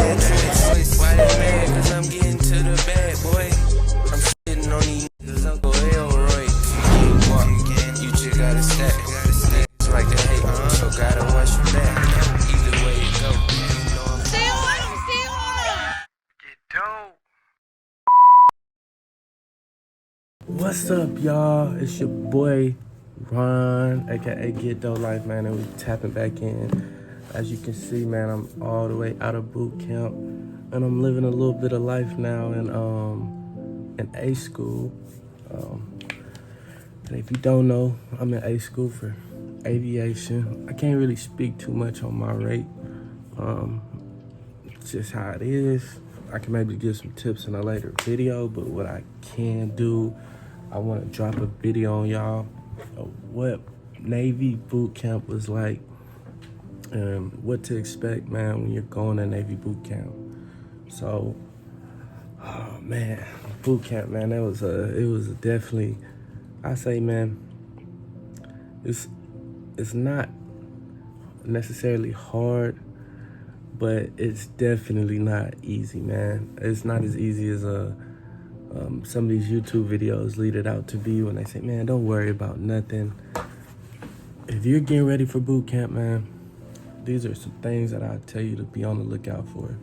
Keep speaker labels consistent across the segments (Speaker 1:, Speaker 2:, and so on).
Speaker 1: bad choice. Why they mad? Cause I'm getting to the bad, boy. I'm sitting on these niggas, Uncle Elroy. You just gotta stack. Niggas like to hate, so gotta watch your back. Either way it go, you know I'm
Speaker 2: Stay on him, stay on him.
Speaker 1: get dope.
Speaker 3: What's up, y'all? It's your boy Ron, aka Get Dope Life, man, and we tapping back in. As you can see, man, I'm all the way out of boot camp, and I'm living a little bit of life now in A school. And if you don't know, I'm in A school for aviation. I can't really speak too much on my rate. It's just how it is. I can maybe give some tips in a later video, but what I can do, I want to drop a video on y'all of what Navy boot camp was like and what to expect, man, when you're going to Navy boot camp. So, oh man, boot camp, man, it was definitely, I say, man, it's not necessarily hard, but it's definitely not easy, man. It's not as easy as some of these YouTube videos lead it out to be when they say, man, don't worry about nothing. If you're getting ready for boot camp, man, these are some things that I tell you to be on the lookout for.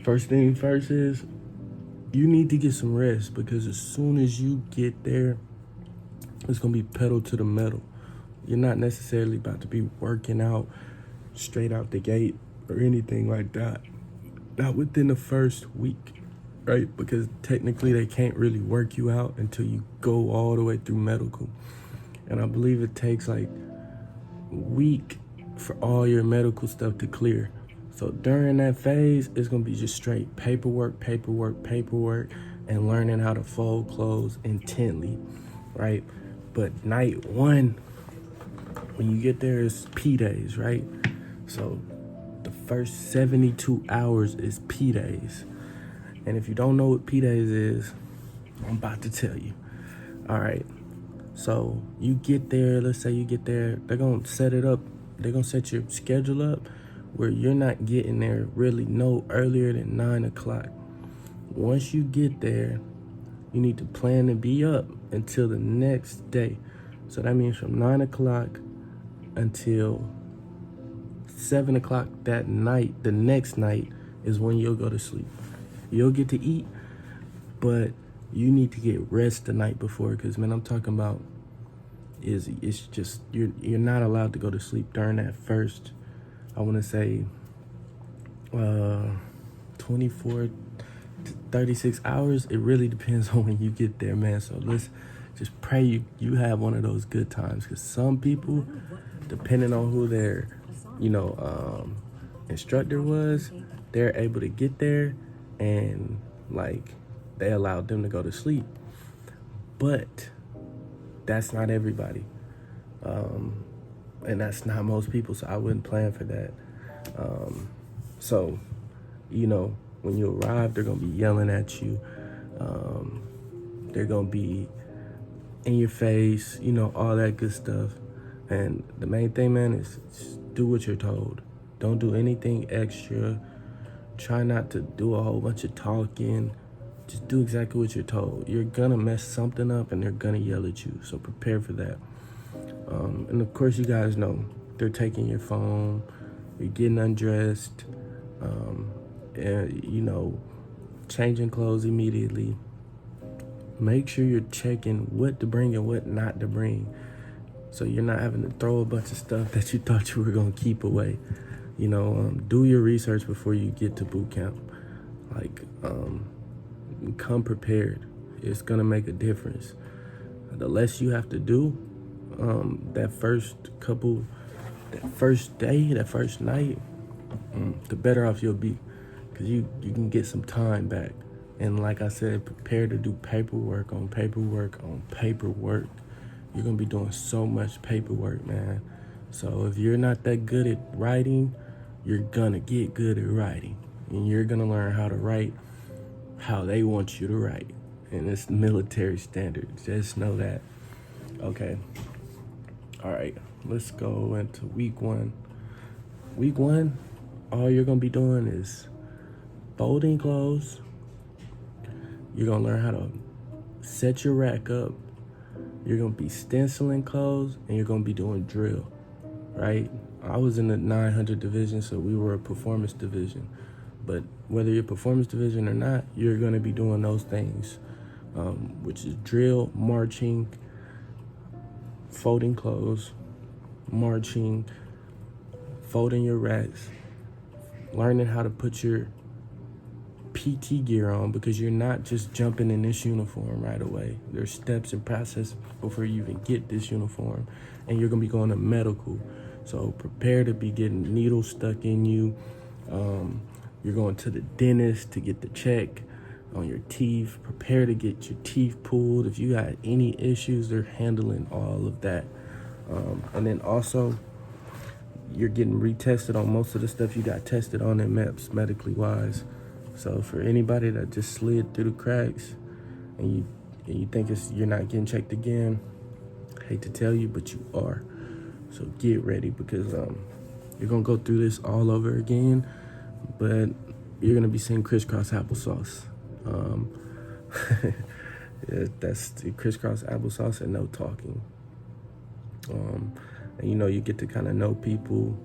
Speaker 3: First thing first is you need to get some rest, because as soon as you get there, it's going to be pedal to the metal. You're not necessarily about to be working out straight out the gate or anything like that. Not within the first week, right? Because technically they can't really work you out until you go all the way through medical. And I believe it takes like a week for all your medical stuff to clear. So during that phase, it's gonna be just straight paperwork, and learning how to fold clothes intently, right? But night one, when you get there, is Pdays, right? So the first 72 hours is Pdays. And if you don't know what Pdays is, I'm about to tell you. All right. So you get there, let's say you get there, they're gonna set it up, they're gonna set your schedule up where you're not getting there really no earlier than 9 o'clock. Once you get there, you need to plan to be up until the next day. So that means from 9 o'clock until 7 o'clock that night, the next night, is when you'll go to sleep. You'll get to eat, but you need to get rest the night before, because, man, I'm talking about it's just you're not allowed to go to sleep during that first, I want to say 24 to 36 hours. It really depends on when you get there, man. So let's just pray you have one of those good times, because some people, depending on who their instructor was, they're able to get there and like they allowed them to go to sleep. But that's not everybody. And that's not most people, so I wouldn't plan for that. So, when you arrive, they're gonna be yelling at you. They're gonna be in your face, all that good stuff. And the main thing, man, is just do what you're told. Don't do anything extra. Try not to do a whole bunch of talking. Just do exactly what you're told. You're gonna mess something up and they're gonna yell at you, so prepare for that. And of course, you guys know they're taking your phone, you're getting undressed, and changing clothes immediately. Make sure you're checking what to bring and what not to bring, so you're not having to throw a bunch of stuff that you thought you were gonna keep away. Do your research before you get to boot camp. Come prepared. It's gonna make a difference. The less you have to do, that first day, that first night, the better off you'll be, because you can get some time back. And like I said, prepare to do paperwork on paperwork on paperwork. You're gonna be doing so much paperwork, man. So if you're not that good at writing, you're gonna get good at writing, and you're gonna learn how to write how they want you to write. And it's military standards. Just know that. Okay. All right. Let's go into week one. Week one, all you're gonna be doing is folding clothes. You're gonna learn how to set your rack up. You're gonna be stenciling clothes, and you're gonna be doing drill, right? I was in the 900 division, so we were a performance division. But whether you're performance division or not, you're gonna be doing those things, which is drill, marching, folding clothes, marching, folding your racks, learning how to put your PT gear on, because you're not just jumping in this uniform right away. There's steps and process before you even get this uniform, and you're gonna be going to medical. So prepare to be getting needles stuck in you. You're going to the dentist to get the check on your teeth. Prepare to get your teeth pulled. If you got any issues, they're handling all of that. And then also, you're getting retested on most of the stuff you got tested on in MEPS, medically wise. So for anybody that just slid through the cracks and you think you're not getting checked again, I hate to tell you, but you are. So get ready, because you're gonna go through this all over again, but you're gonna be seeing crisscross applesauce. Yeah, that's the crisscross applesauce and no talking. And you get to kind of know people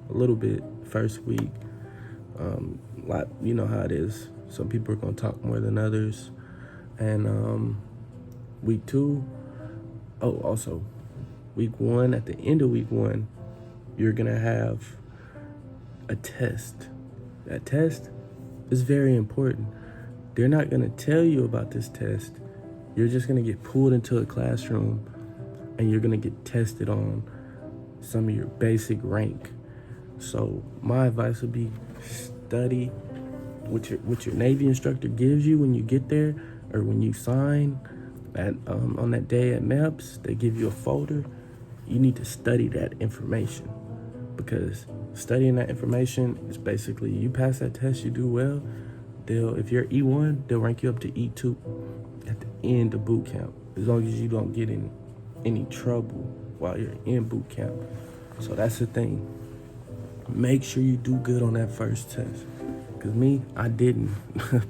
Speaker 3: a little bit first week. You know how it is. Some people are gonna talk more than others. And week 2, also week 1, at the end of week 1, you're gonna have a test. That test is very important. They're not gonna tell you about this test. You're just gonna get pulled into a classroom and you're gonna get tested on some of your basic rank. So my advice would be study what your Navy instructor gives you when you get there, or when you sign on that day at MEPS. They give you a folder. You need to study that information, because studying that information is basically, you pass that test, you do well, if you're E1, they'll rank you up to E2 at the end of boot camp, as long as you don't get in any trouble while you're in boot camp. So that's the thing. Make sure you do good on that first test. Because me, I didn't.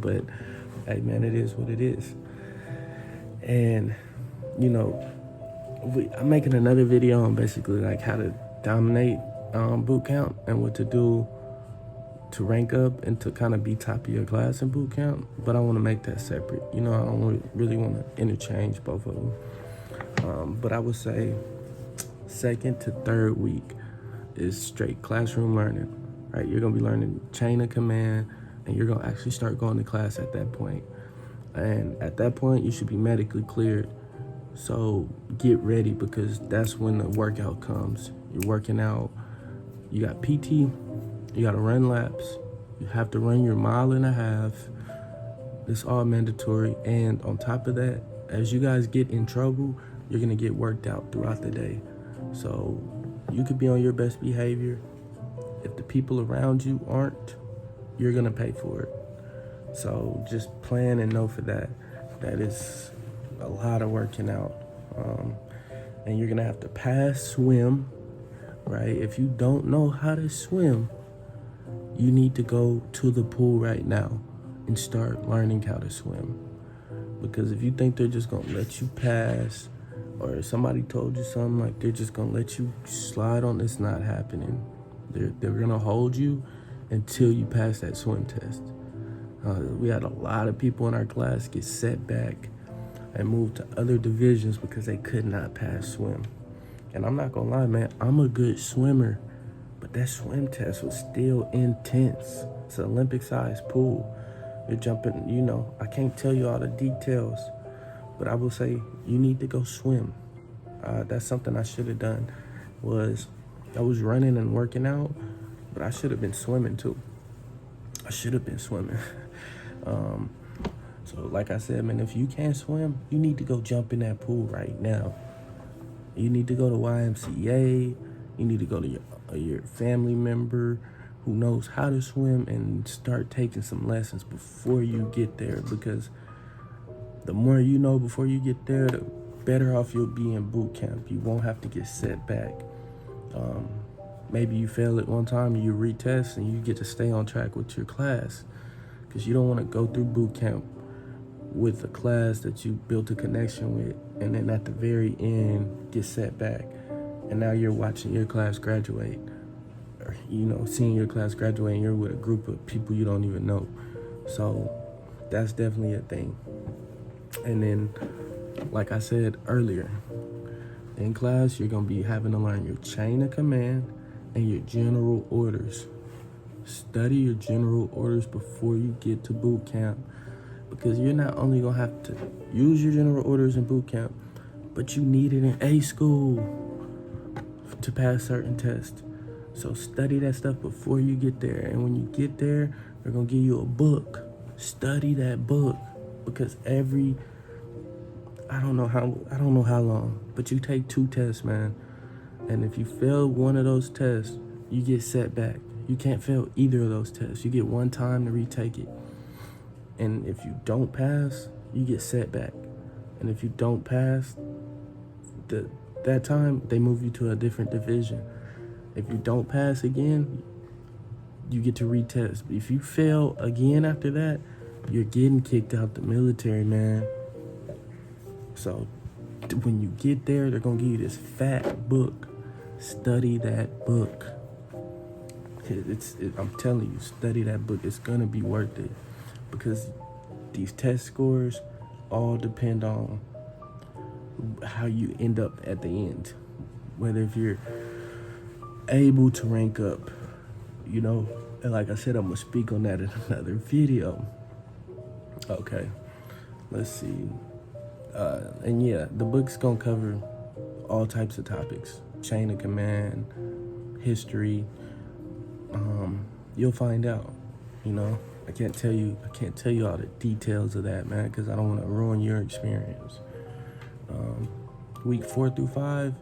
Speaker 3: But hey man, it is what it is. And I'm making another video on basically like how to dominate boot camp and what to do to rank up and to kind of be top of your class in boot camp. But I want to make that separate. I don't really want to interchange both of them. But I would say 2nd to 3rd week is straight classroom learning, right? You're gonna be learning chain of command, and you're gonna actually start going to class at that point. And at that point, you should be medically cleared. So get ready, because that's when the workout comes. You're working out. You got PT. You gotta run laps. You have to run your 1.5 miles. It's all mandatory. And on top of that, as you guys get in trouble, you're gonna get worked out throughout the day. So you could be on your best behavior. If the people around you aren't, you're gonna pay for it. So just plan and know for that. That is a lot of working out. And you're gonna have to pass swim, right? If you don't know how to swim, you need to go to the pool right now and start learning how to swim. Because if you think they're just gonna let you pass, or somebody told you something like they're just gonna let you slide on, it's not happening. They're gonna hold you until you pass that swim test. We had a lot of people in our class get set back and moved to other divisions because they could not pass swim. And I'm not gonna lie, man, I'm a good swimmer, but that swim test was still intense. It's an Olympic-sized pool. You're jumping, I can't tell you all the details, but I will say you need to go swim. That's something I should have done. I was running and working out, but I should have been swimming too. I should have been swimming. So like I said, man, if you can't swim, you need to go jump in that pool right now. You need to go to YMCA. You need to go to your family member who knows how to swim and start taking some lessons before you get there, because the more you know before you get there, the better off you'll be in boot camp. You won't have to get set back. Maybe you fail at one time and you retest and you get to stay on track with your class. because you don't want to go through boot camp with a class that you built a connection with, and then at the very end get set back, and now you're watching your class graduate, or seeing your class graduate, and you're with a group of people you don't even know. So that's definitely a thing. And then, like I said earlier, in class you're gonna be having to learn your chain of command and your general orders. Study your general orders before you get to boot camp, because you're not only gonna have to use your general orders in boot camp, but you need it in A school to pass certain tests. So study that stuff before you get there. And when you get there, they're gonna give you a book. Study that book, because I don't know how long, but you take 2 tests, man. And if you fail one of those tests, you get set back. You can't fail either of those tests. You get 1 time to retake it. And if you don't pass, you get set back. And if you don't pass that time, they move you to a different division. If you don't pass again, you get to retest. If you fail again after that, you're getting kicked out the military, man. So when you get there, they're gonna give you this fat book. Study that book. I'm telling you, study that book. It's gonna be worth it, because these test scores all depend on how you end up at the end. Whether if you're able to rank up, and like I said, I'm gonna speak on that in another video. Okay, let's see. And yeah, the book's gonna cover all types of topics: chain of command, history. You'll find out. I can't tell you all the details of that, man, because I don't want to ruin your experience. Week 4 through 5,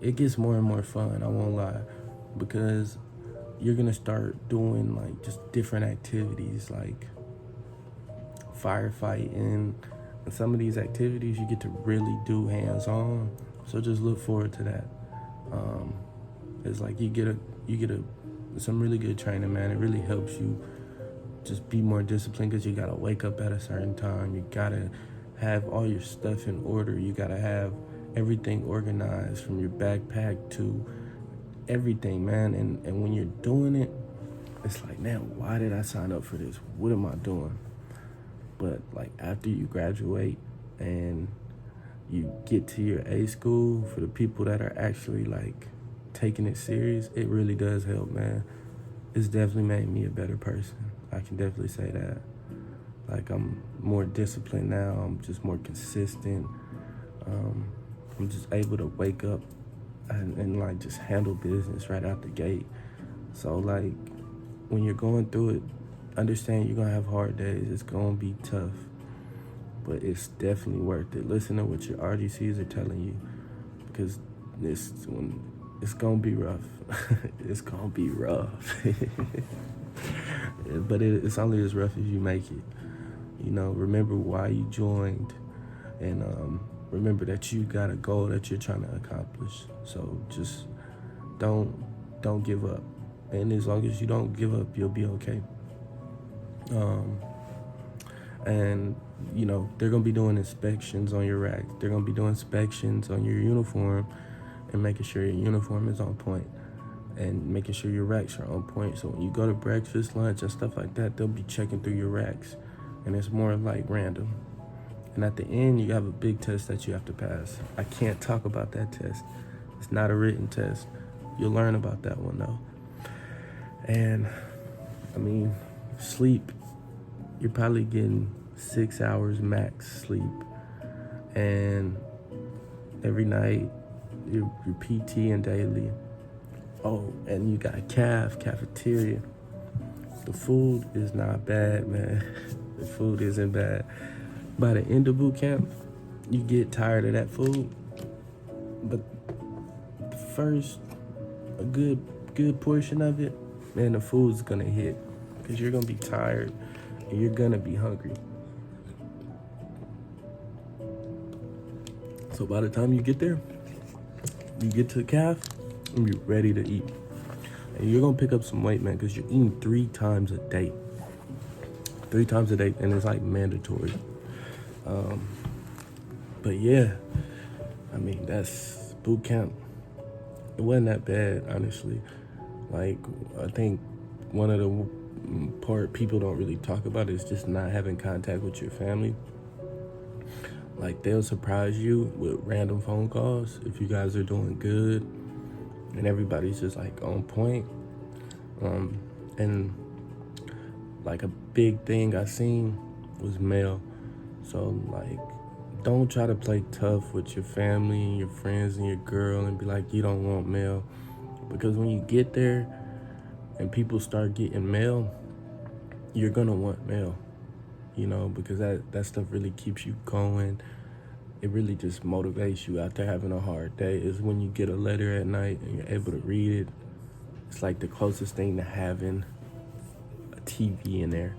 Speaker 3: it gets more and more fun. I won't lie, because you're gonna start doing like just different activities, like firefighting, and some of these activities you get to really do hands-on. So just look forward to that. It's like you get some really good training, man. It really helps you just be more disciplined, because you gotta wake up at a certain time. You gotta have all your stuff in order. You gotta have everything organized, from your backpack to everything, man. And when you're doing it, it's like, man, why did I sign up for this? What am I doing? But like after you graduate and you get to your A school, for the people that are actually like taking it serious, it really does help, man. It's definitely made me a better person. I can definitely say that. Like, I'm more disciplined now. I'm just more consistent. I'm just able to wake up and like just handle business right out the gate. So like when you're going through it, understand you're gonna have hard days. It's gonna be tough, but it's definitely worth it. Listen to what your RGCs are telling you, because it's gonna be rough. It's gonna be rough. But it's only as rough as you make it. Remember why you joined, and remember that you got a goal that you're trying to accomplish. So just don't give up. And as long as you don't give up, you'll be okay. And they're gonna be doing inspections on your rack. They're gonna be doing inspections on your uniform, and making sure your uniform is on point, and making sure your racks are on point. So when you go to breakfast, lunch, and stuff like that, they'll be checking through your racks, and it's more like random. And at the end, you have a big test that you have to pass. I can't talk about that test. It's not a written test. You'll learn about that one though. And sleep, you're probably getting 6 hours max sleep, and every night your PT and daily. Oh, and you got cafeteria. The food is not bad, man. The food isn't bad. By the end of boot camp, you get tired of that food, but the first a good portion of it, man, the food's gonna hit, because you're gonna be tired and you're gonna be hungry. So by the time you get there, you get to the calf and you're ready to eat. And you're gonna pick up some weight, man, because you're eating 3 times a day. 3 times a day, and it's like mandatory. But yeah, I mean, that's boot camp. It wasn't that bad, honestly. Like, I think one of the part people don't really talk about is just not having contact with your family. Like, they'll surprise you with random phone calls if you guys are doing good and everybody's just like on point. And like a big thing I seen was mail. So like, don't try to play tough with your family and your friends and your girl and be like, you don't want mail. Because when you get there and people start getting mail, you're gonna want mail, you know, because that stuff really keeps you going. It really just motivates you after having a hard day. Is when you get a letter at night and you're able to read it. It's like the closest thing to having a TV in there,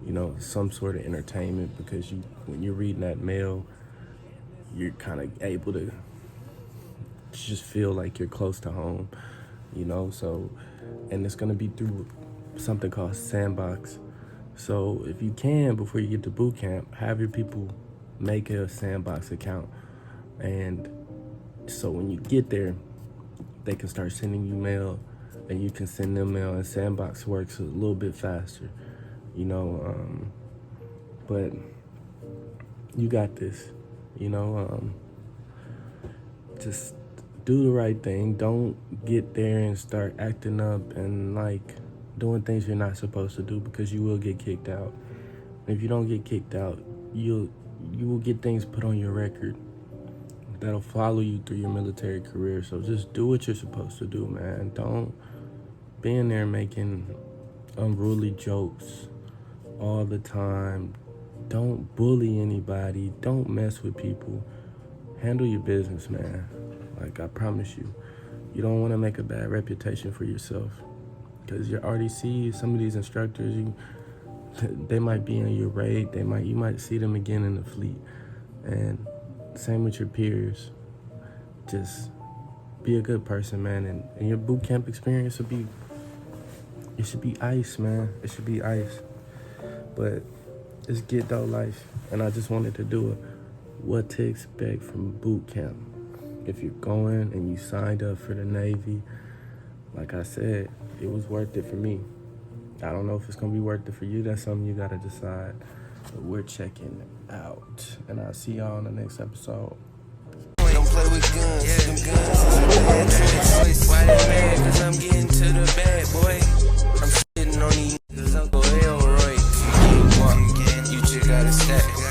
Speaker 3: you know, some sort of entertainment, because when you're reading that mail, you're kind of able to just feel like you're close to home, you know. So, and it's gonna be through something called Sandbox. So if you can, before you get to boot camp, have your people make a Sandbox account, and so when you get there, they can start sending you mail, and you can send them mail, and Sandbox works a little bit faster, you know. But you got this, you know. Just do the right thing. Don't get there and start acting up and like doing things you're not supposed to do, because you will get kicked out. And if you don't get kicked out, you will get things put on your record that'll follow you through your military career. So just do what you're supposed to do, man. Don't be in there making unruly jokes all the time. Don't bully anybody. Don't mess with people. Handle your business, man. Like, I promise you, you don't want to make a bad reputation for yourself, because you already see some of these instructors, they might be in your raid. You might see them again in the fleet. And same with your peers. Just be a good person, man. And your boot camp experience should be ice, man. It should be ice. But it's get though life. And I just wanted to do what to expect from boot camp. If you're going and you signed up for the Navy, like I said, it was worth it for me. I don't know if it's gonna be worth it for you. That's something you gotta decide. But we're checking out, and I'll see y'all on the next episode.
Speaker 1: Don't play with guns, yeah. Them guns is a bad choice. Why they mad? Cause I'm getting to the bad, boy. I'm sitting on these niggas, Uncle Elroy. You just gotta stack.